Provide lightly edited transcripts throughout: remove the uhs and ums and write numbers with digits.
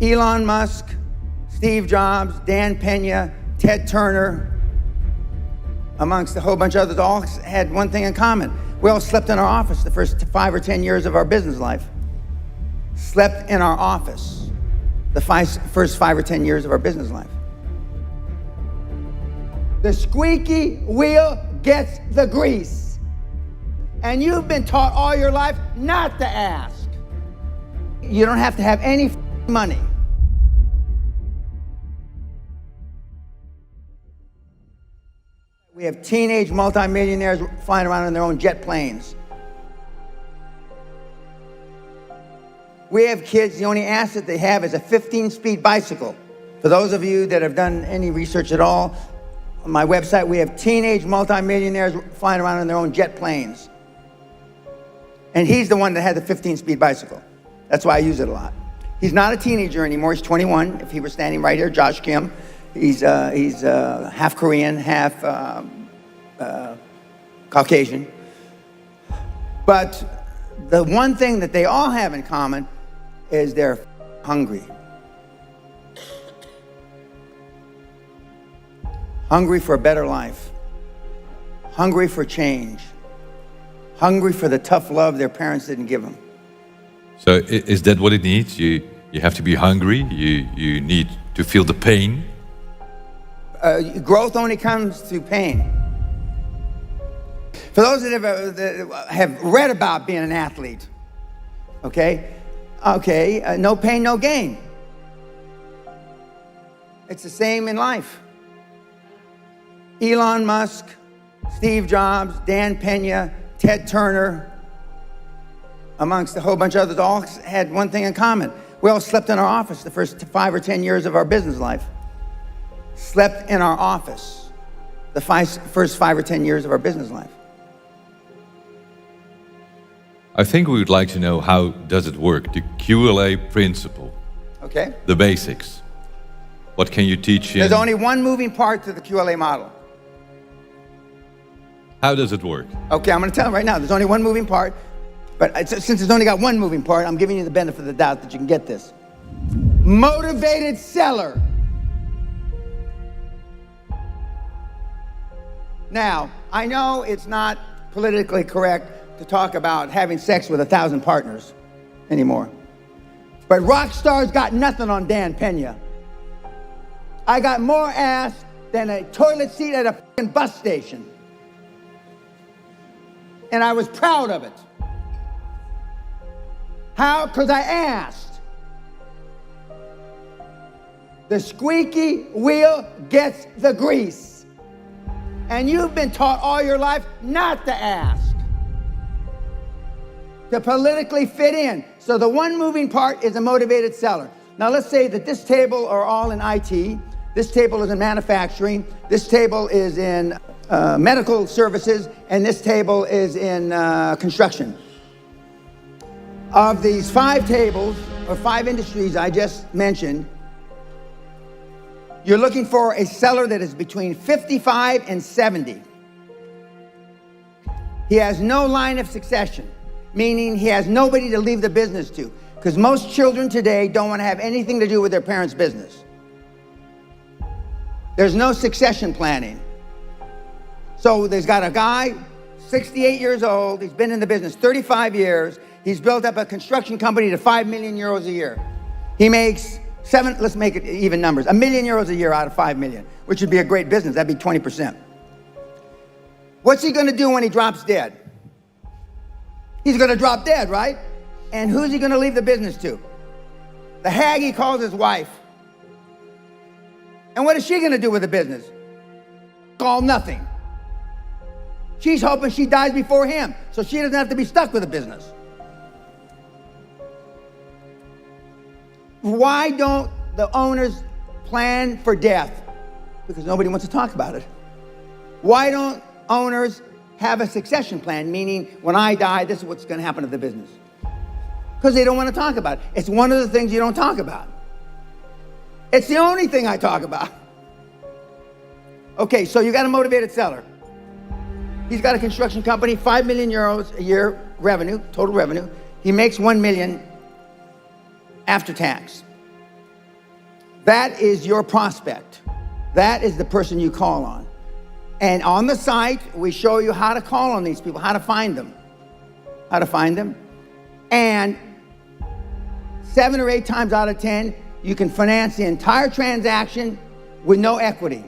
Elon Musk, Steve Jobs, Dan Pena, Ted Turner, amongst a whole bunch of others, all had one thing in common. We all slept in our office the first 5 or 10 years of our business life. Slept in our office the first 5 or 10 years of our business life. The squeaky wheel gets the grease. And you've been taught all your life not to ask. You don't have to have any money. We have teenage multimillionaires flying around in their own jet planes. We have kids, the only asset they have is a 15-speed bicycle. For those of you that have done any research at all, on my website, we have teenage multimillionaires flying around in their own jet planes. And he's the one that had the 15-speed bicycle. That's why I use it a lot. He's not a teenager anymore. He's 21. If he was standing right here, Josh Kim. He's half Korean, half Caucasian. But the one thing that they all have in common is they're hungry. Hungry for a better life. Hungry for change. Hungry for the tough love their parents didn't give them. So is that what it needs? You have to be hungry. You need to feel the pain. Growth only comes through pain. For those that have read about being an athlete, no pain, no gain. It's the same in life. Elon Musk, Steve Jobs, Dan Pena, Ted Turner, amongst a whole bunch of others, all had one thing in common. We all slept in our office the first 5 or 10 years of our business life. Slept in our office the first 5 or 10 years of our business life. I think we would like to know, how does it work? The QLA principle. Okay. The basics. What can you teach him? There's only one moving part to the QLA model. How does it work? Okay, I'm going to tell him right now. There's only one moving part. But since it's only got one moving part, I'm giving you the benefit of the doubt that you can get this. Motivated seller. Now, I know it's not politically correct to talk about having sex with 1,000 partners anymore. But rock stars got nothing on Dan Pena. I got more ass than a toilet seat at a fucking bus station. And I was proud of it. How? Because I asked. The squeaky wheel gets the grease. And you've been taught all your life not to ask. To politically fit in. So the one moving part is a motivated seller. Now let's say that this table are all in IT. This table is in manufacturing. This table is in medical services. And this table is in construction. Of these 5 tables, or 5 industries I just mentioned, you're looking for a seller that is between 55 and 70. He has no line of succession, meaning he has nobody to leave the business to. Because most children today don't want to have anything to do with their parents' business. There's no succession planning. So there's got a guy, 68 years old, he's been in the business 35 years, he's built up a construction company to 5 million euros a year. He makes let's make it even numbers, €1 million a year out of 5 million, which would be a great business, that'd be 20%. What's he gonna do when he drops dead? He's gonna drop dead, right? And who's he gonna leave the business to? The hag he calls his wife. And what is she gonna do with the business? All nothing. She's hoping she dies before him, so she doesn't have to be stuck with the business. Why don't the owners plan for death? Because nobody wants to talk about it. Why don't owners have a succession plan, meaning when I die, this is what's going to happen to the business? Because they don't want to talk about it. It's one of the things you don't talk about. It's the only thing I talk about. Okay, so you got a motivated seller. He's got a construction company, 5 million euros a year revenue, total revenue. He makes 1 million after tax. That is your prospect. That is the person you call on. And on the site, we show you how to call on these people, how to find them. How to find them. And 7 or 8 times out of 10, you can finance the entire transaction with no equity.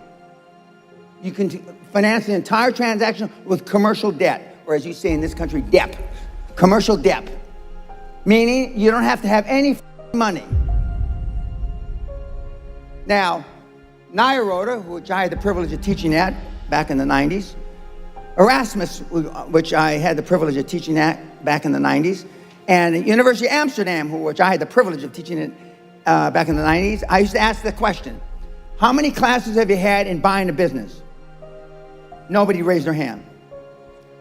You can finance the entire transaction with commercial debt, or as you say in this country, debt. Commercial debt. Meaning you don't have to have any money. Now, Nyarota, which I had the privilege of teaching at back in the 90s, Erasmus, which I had the privilege of teaching at back in the 90s, and the University of Amsterdam, which I had the privilege of teaching at back in the 90s, I used to ask the question, how many classes have you had in buying a business? Nobody raised their hand.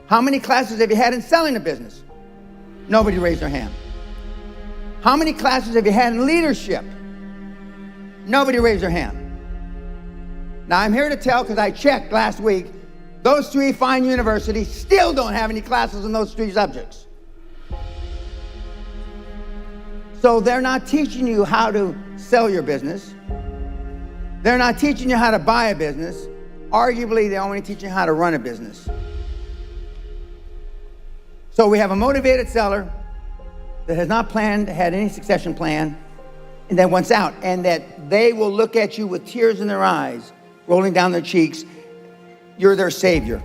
How many classes have you had in selling a business? Nobody raised their hand. How many classes have you had in leadership? Nobody raised their hand. Now I'm here to tell, because I checked last week, those 3 fine universities still don't have any classes in those 3 subjects. So they're not teaching you how to sell your business. They're not teaching you how to buy a business. Arguably, they're only teaching you how to run a business. So we have a motivated seller that has not had any succession plan, and that wants out, and that they will look at you with tears in their eyes, rolling down their cheeks. You're their savior.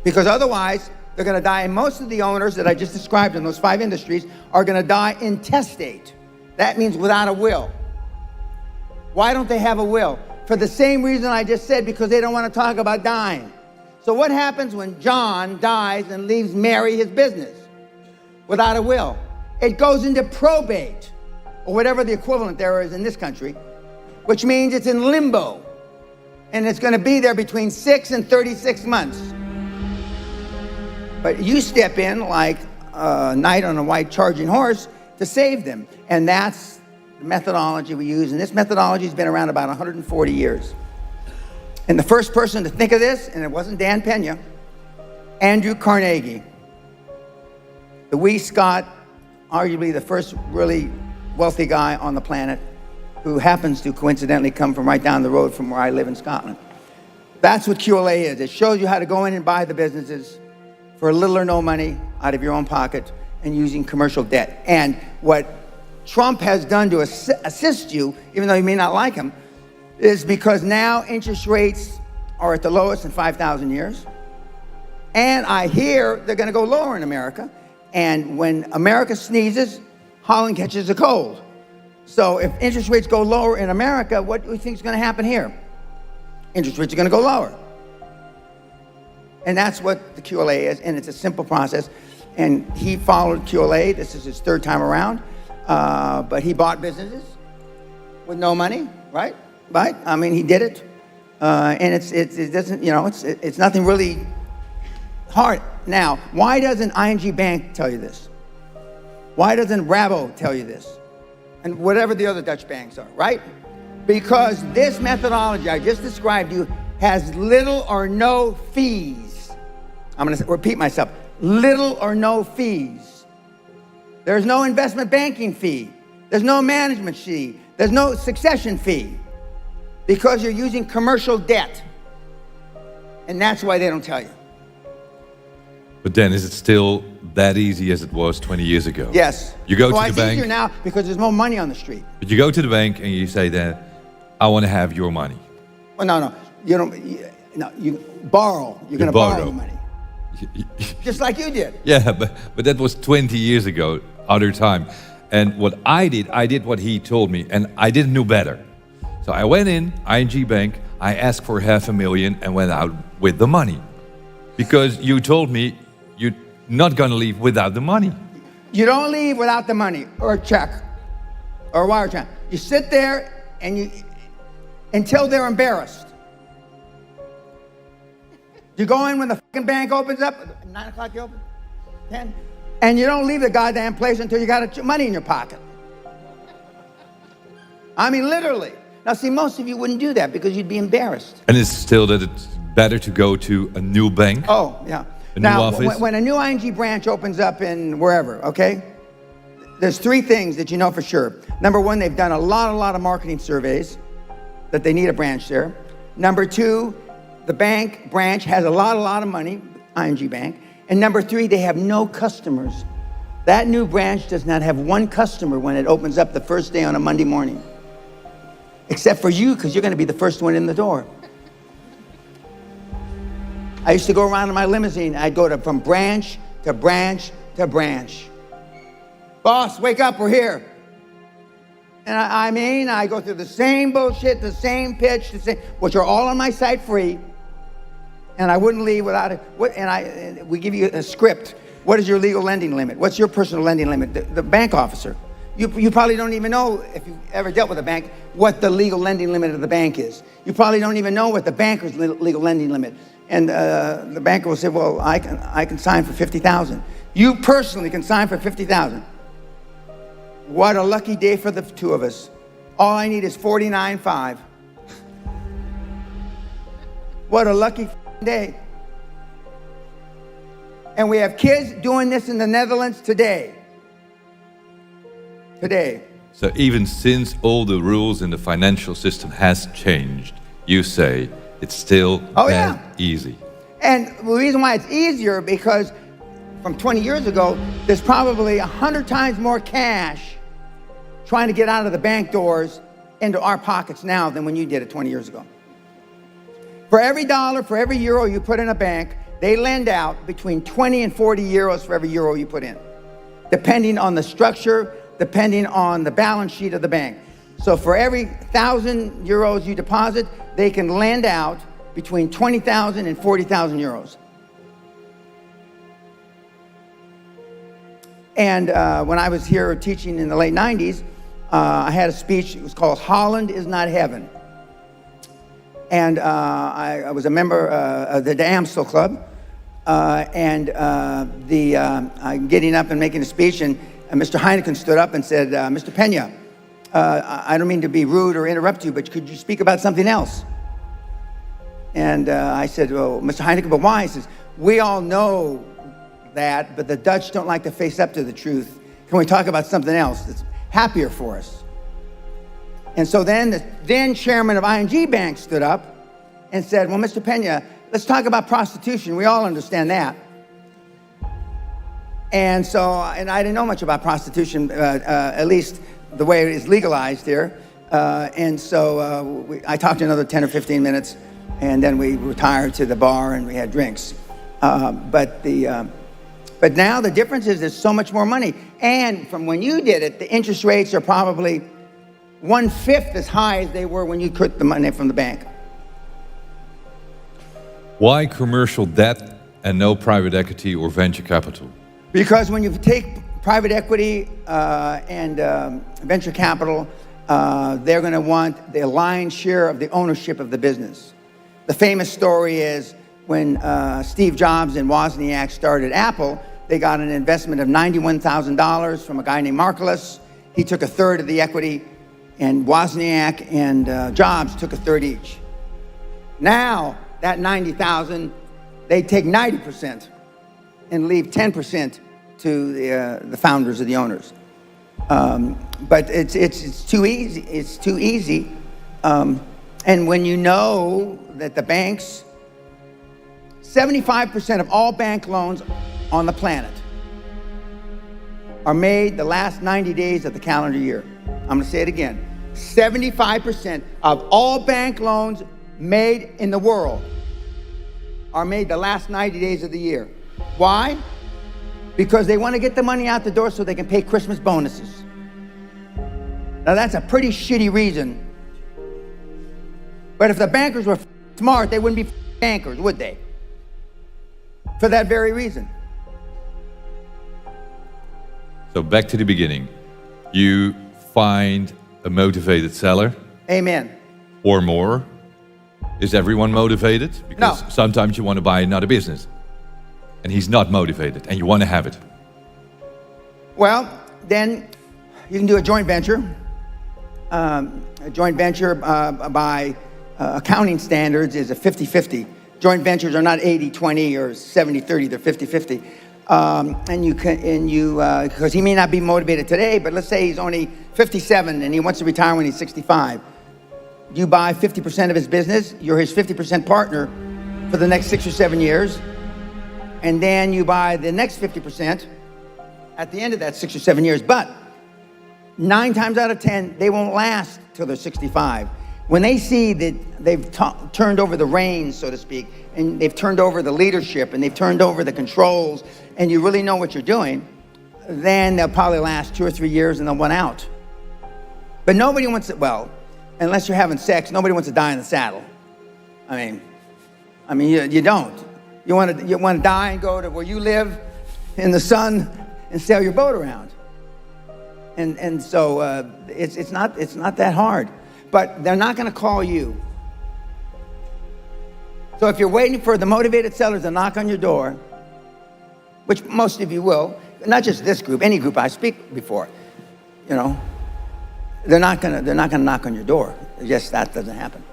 Because otherwise, they're going to die. And most of the owners that I just described in those 5 industries are going to die intestate. That means without a will. Why don't they have a will? For the same reason I just said, because they don't want to talk about dying. So what happens when John dies and leaves Mary his business? Without a will. It goes into probate, or whatever the equivalent there is in this country, which means it's in limbo. And it's going to be there between 6 and 36 months. But you step in like a knight on a white charging horse to save them. And that's the methodology we use. And this methodology has been around about 140 years. And the first person to think of this, and it wasn't Dan Pena, Andrew Carnegie. The wee Scot, arguably the first really wealthy guy on the planet, who happens to coincidentally come from right down the road from where I live in Scotland. That's what QLA is. It shows you how to go in and buy the businesses for little or no money out of your own pocket and using commercial debt. And what Trump has done to assist you, even though you may not like him, is because now interest rates are at the lowest in 5,000 years. And I hear they're going to go lower in America. And when America sneezes, Holland catches a cold. So if interest rates go lower in America, what do you think is going to happen here? Interest rates are going to go lower. And that's what the QLA is, and it's a simple process. And he followed QLA. This is his 3rd time around. But he bought businesses with no money, right? Right? I mean, he did it. And it doesn't, it's nothing really hard. Now, why doesn't ING Bank tell you this? Why doesn't Rabo tell you this? And whatever the other Dutch banks are, right? Because this methodology I just described to you has little or no fees. I'm going to repeat myself. Little or no fees. There's no investment banking fee. There's no management fee. There's no succession fee. Because you're using commercial debt. And that's why they don't tell you. But then, is it still that easy as it was 20 years ago? Yes. You go to the it's bank. Easier now because there's more money on the street. But you go to the bank and you say that, I want to have your money. Well, no. You don't. You borrow. You're going to borrow the money. Just like you did. Yeah, but that was 20 years ago, other time. And what I did what he told me, and I didn't know better. So I went in, ING Bank, I asked for $500,000 and went out with the money. Because you told me you're not going to leave without the money. You don't leave without the money, or a check, or a wire transfer. You sit there and until they're embarrassed. You go in when the fucking bank opens up, 9 o'clock you open, 10, and you don't leave the goddamn place until you got money in your pocket. I mean, literally. Now, see, most of you wouldn't do that because you'd be embarrassed. And it's still that it's better to go to a new bank? Oh, yeah. A new office? When a new ING branch opens up in wherever, okay, There's three things that you know for sure. Number one, they've done a lot of marketing surveys that they need a branch there. Number two, the bank branch has a lot of money, ING Bank. And number three, they have no customers. That new branch does not have one customer when it opens up the first day on a Monday morning. Except for you, because you're going to be the first one in the door. I used to go around in my limousine. I'd go from branch to branch to branch. Boss, wake up, we're here. And I go through the same bullshit, the same pitch, which are all on my site free. And I wouldn't leave without it. We give you a script. What is your legal lending limit? What's your personal lending limit? The bank officer. You probably don't even know, if you've ever dealt with a bank, what the legal lending limit of the bank is. You probably don't even know what the banker's legal lending limit. And the banker will say, well, I can sign for $50,000. You personally can sign for $50,000. What a lucky day for the two of us. All I need is $49,500. What a lucky day. And we have kids doing this in the Netherlands today. So even since all the rules in the financial system has changed, you say it's still that easy. And the reason why it's easier, because from 20 years ago, there's probably 100 times more cash trying to get out of the bank doors into our pockets now than when you did it 20 years ago. For every dollar, for every euro you put in a bank, they lend out between 20 and 40 euros for every euro you put in, depending on the structure, depending on the balance sheet of the bank. So for every 1,000 euros you deposit, they can lend out between 20,000 and 40,000 euros. And when I was here teaching in the late 90s, I had a speech. It was called Holland is Not Heaven. And I was a member of the Amstel Club. I'm getting up and making a speech, and Mr. Heineken stood up and said, Mr. Pena, I don't mean to be rude or interrupt you, but could you speak about something else? And I said, well, Mr. Heineken, but why? He says, we all know that, but the Dutch don't like to face up to the truth. Can we talk about something else that's happier for us? And so then the then chairman of ING Bank stood up and said, well, Mr. Pena, let's talk about prostitution. We all understand that. And I didn't know much about prostitution, at least the way it is legalized here. I talked another 10 or 15 minutes, and then we retired to the bar and we had drinks. But now the difference is there's so much more money. And from when you did it, the interest rates are probably 1/5 as high as they were when you took the money from the bank. Why commercial debt and no private equity or venture capital? Because when you take private equity and venture capital, they're going to want the lion's share of the ownership of the business. The famous story is when Steve Jobs and Wozniak started Apple, they got an investment of $91,000 from a guy named Marcellus. He took a third of the equity, and Wozniak and Jobs took a third each. Now, that $90,000, they take 90% and leave 10% to the founders or the owners. But it's too easy. It's too easy. And when you know that the banks, 75% of all bank loans on the planet are made the last 90 days of the calendar year. I'm going to say it again. 75% of all bank loans made in the world are made the last 90 days of the year. Why? Because they want to get the money out the door so they can pay Christmas bonuses. Now that's a pretty shitty reason. But if the bankers were smart, they wouldn't be bankers, would they? For that very reason. So back to the beginning. You find a motivated seller. Amen. Or more. Is everyone motivated? Because No. sometimes you want to buy another business. And he's not motivated, and you want to have it. Well, then you can do a joint venture. A joint venture by accounting standards is a 50-50. Joint ventures are not 80-20 or 70-30, they're 50-50. because he may not be motivated today, but let's say he's only 57 and he wants to retire when he's 65. You buy 50% of his business, you're his 50% partner for the next 6 or 7 years, and then you buy the next 50% at the end of that 6 or 7 years. But 9 times out of 10, they won't last till they're 65. When they see that they've turned over the reins, so to speak, and they've turned over the leadership, and they've turned over the controls, and you really know what you're doing, then they'll probably last 2 or 3 years and they'll run out. But nobody wants to, well, unless you're having sex, nobody wants to die in the saddle. I mean, you don't. You want to die and go to where you live in the sun and sail your boat around. And so it's not that hard. But they're not going to call you. So if you're waiting for the motivated sellers to knock on your door, which most of you will, not just this group, any group I speak before, they're not going to knock on your door. Just that doesn't happen.